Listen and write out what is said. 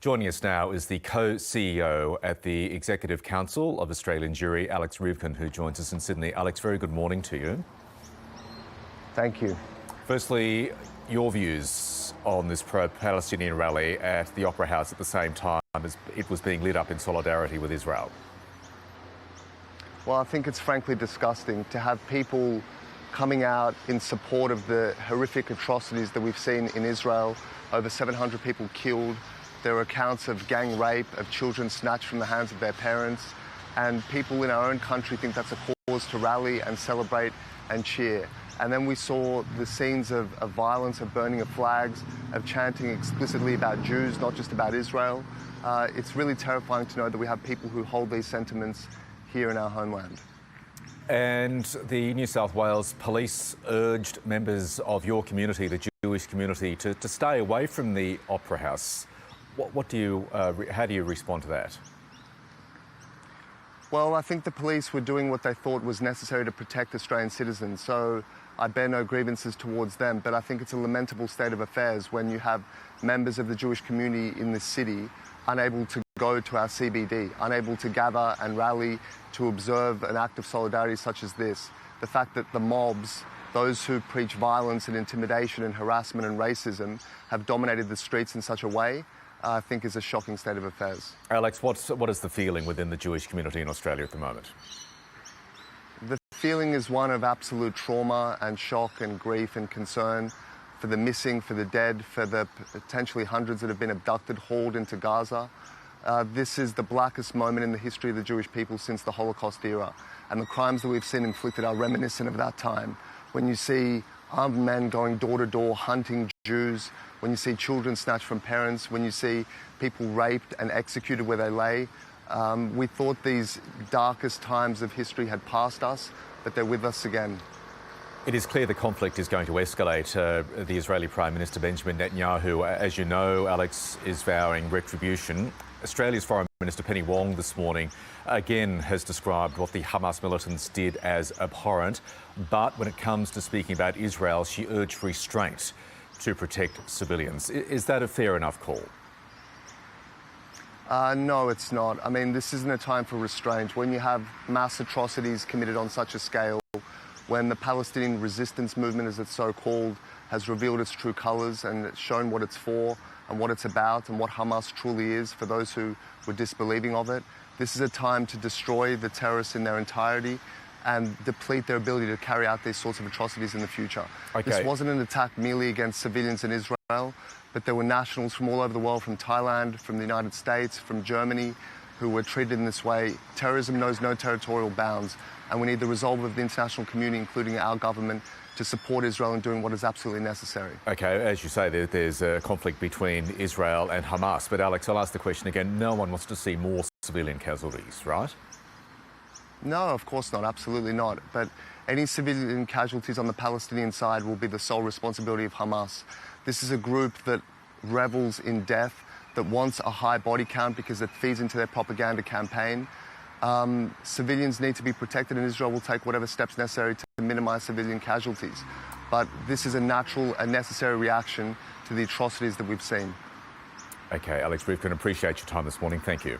Joining us now is the co-CEO at the Executive Council of Australian Jewry, Alex Ryvchin, who joins us in Sydney. Alex, very good morning to you. Thank you. Firstly, your views on this pro-Palestinian rally at the Opera House at the same time as it was being lit up in solidarity with Israel. Well, I think it's frankly disgusting to have people coming out in support of the horrific atrocities that we've seen in Israel. Over 700 people killed. There are accounts of gang rape, of children snatched from the hands of their parents. And people in our own country think that's a cause to rally and celebrate and cheer. And then we saw the scenes of violence, of burning of flags, of chanting explicitly about Jews, not just about Israel. It's really terrifying to know that we have people who hold these sentiments here in our homeland. And the New South Wales Police urged members of your community, the Jewish community, to stay away from the Opera House. How do you respond to that? Well, I think the police were doing what they thought was necessary to protect Australian citizens, so I bear no grievances towards them. But I think it's a lamentable state of affairs when you have members of the Jewish community in this city unable to go to our CBD, unable to gather and rally to observe an act of solidarity such as this. The fact that the mobs, those who preach violence and intimidation and harassment and racism, have dominated the streets in such a way, I think is a shocking state of affairs. Alex, what is the feeling within the Jewish community in Australia at the moment? The feeling is one of absolute trauma and shock and grief and concern for the missing, for the dead, for the potentially hundreds that have been abducted, hauled into Gaza. This is the blackest moment in the history of the Jewish people since the Holocaust era. And the crimes that we've seen inflicted are reminiscent of that time. When you see armed men going door to door hunting Jews, when you see children snatched from parents, when you see people raped and executed where they lay, we thought these darkest times of history had passed us, but they're with us again. It is clear the conflict is going to escalate. The Israeli Prime Minister Benjamin Netanyahu, as you know, Alex, is vowing retribution. Australia's Foreign Minister Penny Wong this morning again has described what the Hamas militants did as abhorrent. But when it comes to speaking about Israel, she urged restraint to protect civilians. Is that a fair enough call? No, it's not. I mean, this isn't a time for restraint. When you have mass atrocities committed on such a scale, when the Palestinian resistance movement, as it's so called, has revealed its true colours and it's shown what it's for and what it's about and what Hamas truly is for those who were disbelieving of it. This is a time to destroy the terrorists in their entirety and deplete their ability to carry out these sorts of atrocities in the future. Okay. This wasn't an attack merely against civilians in Israel, but there were nationals from all over the world, from Thailand, from the United States, from Germany, who were treated in this way. Terrorism knows no territorial bounds, and we need the resolve of the international community, including our government, to support Israel in doing what is absolutely necessary. OK, as you say, there's a conflict between Israel and Hamas. But Alex, I'll ask the question again. No one wants to see more civilian casualties, right? No, of course not. Absolutely not. But any civilian casualties on the Palestinian side will be the sole responsibility of Hamas. This is a group that revels in death, that wants a high body count because it feeds into their propaganda campaign. Civilians need to be protected, and Israel will take whatever steps necessary to minimise civilian casualties. But this is a natural and necessary reaction to the atrocities that we've seen. OK, Alex Ryvchin, appreciate your time this morning. Thank you.